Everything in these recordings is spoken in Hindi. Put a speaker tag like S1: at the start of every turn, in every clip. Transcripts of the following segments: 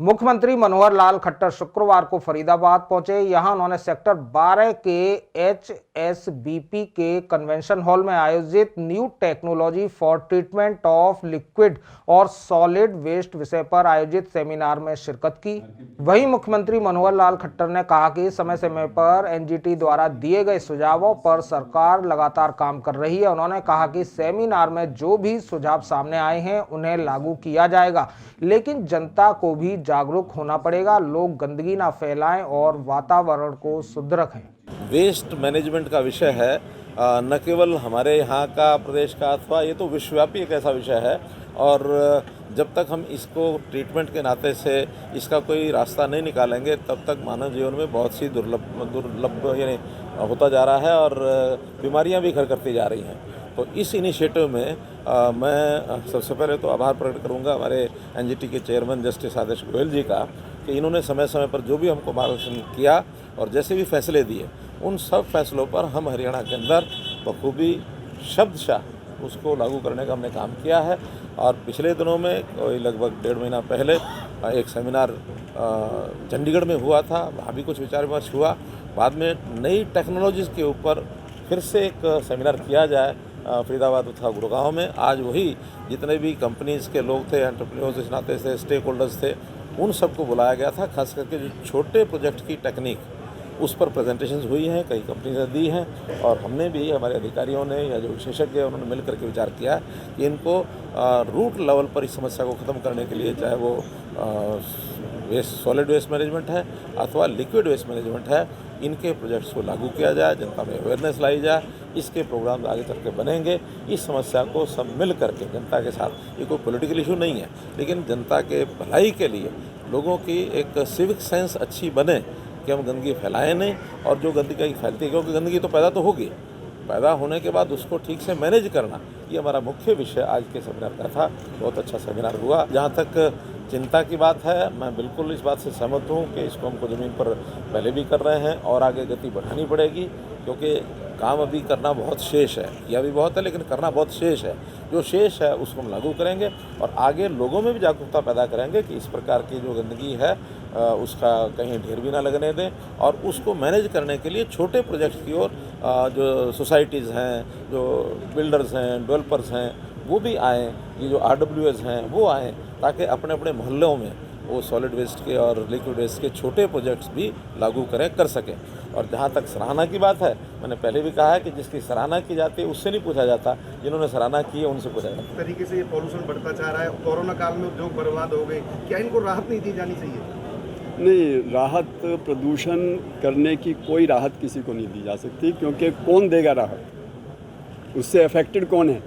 S1: मुख्यमंत्री मनोहर लाल खट्टर शुक्रवार को फरीदाबाद पहुंचे। यहां उन्होंने सेक्टर 12 के HSBP के कन्वेंशन हॉल में आयोजित new technology for treatment of liquid और सॉलिड वेस्ट विषय पर आयोजित सेमिनार में शिरकत की। वहीं मुख्यमंत्री मनोहर लाल खट्टर ने कहा कि समय समय पर NGT द्वारा दिए गए सुझावों पर सरकार लगातार काम कर रही है। उन्होंने कहा कि सेमिनार में जो भी सुझाव सामने आए हैं उन्हें लागू किया जाएगा, लेकिन जनता को भी जागरूक होना पड़ेगा। लोग गंदगी ना फैलाएं और वातावरण को शुद्ध रखें।
S2: वेस्ट मैनेजमेंट का विषय है, न केवल हमारे यहाँ का, प्रदेश का, अथवा ये तो विश्वव्यापी एक ऐसा विषय है। और जब तक हम इसको ट्रीटमेंट के नाते से इसका कोई रास्ता नहीं निकालेंगे, तब तक मानव जीवन में बहुत सी दुर्लभ यानी होता जा रहा है और बीमारियां भी घर करती जा रही हैं। तो इस इनिशिएटिव में मैं सबसे पहले तो आभार प्रकट करूंगा हमारे NGT के चेयरमैन जस्टिस आदेश गोयल जी का, कि इन्होंने समय समय पर जो भी हमको मार्गदर्शन किया और जैसे भी फैसले दिए, उन सब फैसलों पर हम हरियाणा के अंदर बखूबी शब्दशाह उसको लागू करने का हमने काम किया है। और पिछले दिनों में कोई लगभग 1.5 महीना पहले एक सेमिनार चंडीगढ़ में हुआ था, वहाँ भी कुछ विचार विमर्श हुआ। बाद में नई टेक्नोलॉजीज़ के ऊपर फिर से एक सेमिनार किया जाए फरीदाबाद तथा गुड़गांव में। आज वही जितने भी कंपनीज़ के लोग थे, एंटरप्रेन्योर्स इस नाते से, स्टेक होल्डर्स थे, उन सबको बुलाया गया था। खास करके जो छोटे प्रोजेक्ट की टेक्निक, उस पर प्रेजेंटेशंस हुई हैं, कई कंपनीज ने दी हैं। और हमने भी, हमारे अधिकारियों ने या जो विशेषज्ञ हैं उन्होंने मिल करके विचार किया कि इनको रूट लेवल पर इस समस्या को ख़त्म करने के लिए, चाहे वो सॉलिड वेस्ट मैनेजमेंट है अथवा लिक्विड वेस्ट मैनेजमेंट है, इनके प्रोजेक्ट्स को लागू किया जाए, जनता में अवेयरनेस लाई जाए। इसके प्रोग्राम आगे चल के बनेंगे। इस समस्या को सब मिल करके जनता के साथ, ये कोई पॉलिटिकल इशू नहीं है, लेकिन जनता के भलाई के लिए लोगों की एक सिविक सेंस अच्छी बने कि हम गंदगी फैलाएं नहीं। और जो गंदगी फैलती है, क्योंकि गंदगी तो पैदा तो होगी, पैदा होने के बाद उसको ठीक से मैनेज करना, ये हमारा मुख्य विषय आज के सेमिनार का था। बहुत अच्छा सेमिनार हुआ। जहाँ तक चिंता की बात है, मैं बिल्कुल इस बात से सहमत हूँ कि इसको हमको ज़मीन पर पहले भी कर रहे हैं और आगे गति बढ़ानी पड़ेगी, क्योंकि काम अभी करना बहुत शेष है। किया भी बहुत है, लेकिन करना बहुत शेष है। जो शेष है उसको हम लागू करेंगे और आगे लोगों में भी जागरूकता पैदा करेंगे कि इस प्रकार की जो गंदगी है उसका कहीं ढेर भी ना लगने दें। और उसको मैनेज करने के लिए छोटे प्रोजेक्ट्स की ओर जो सोसाइटीज़ हैं, जो बिल्डर्स हैं, डेवलपर्स हैं, वो भी आएँ। ये जो RWS हैं वो आएँ, ताकि अपने अपने मोहल्लों में वो सॉलिड वेस्ट के और लिक्विड वेस्ट के छोटे प्रोजेक्ट्स भी लागू कर सकें। और जहाँ तक सराहना की बात है, मैंने पहले भी कहा है कि जिसकी सराहना की जाती है उससे नहीं पूछा जाता, जिन्होंने सराहना की है उनसे पूछा जाता है।
S3: तरीके से ये पॉल्यूशन बढ़ता जा रहा है, कोरोना काल में उद्योग बर्बाद हो गए, क्या इनको राहत नहीं दी जानी चाहिए?
S4: नहीं, राहत प्रदूषण करने की कोई राहत किसी को नहीं दी जा सकती, क्योंकि कौन देगा राहत? उससे अफेक्टेड कौन है?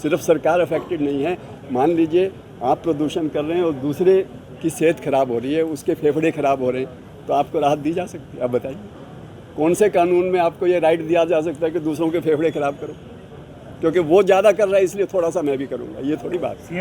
S4: सिर्फ सरकार अफेक्टेड नहीं है। मान लीजिए आप प्रदूषण कर रहे हैं और दूसरे की सेहत खराब हो रही है, उसके फेफड़े खराब हो रहे हैं, तो आपको राहत दी जा सकती है? आप बताइए, कौन से कानून में आपको ये राइट दिया जा सकता है कि दूसरों के फेफड़े खराब करो? क्योंकि वो ज़्यादा कर रहा है इसलिए थोड़ा सा मैं भी करूँगा, ये थोड़ी बात है।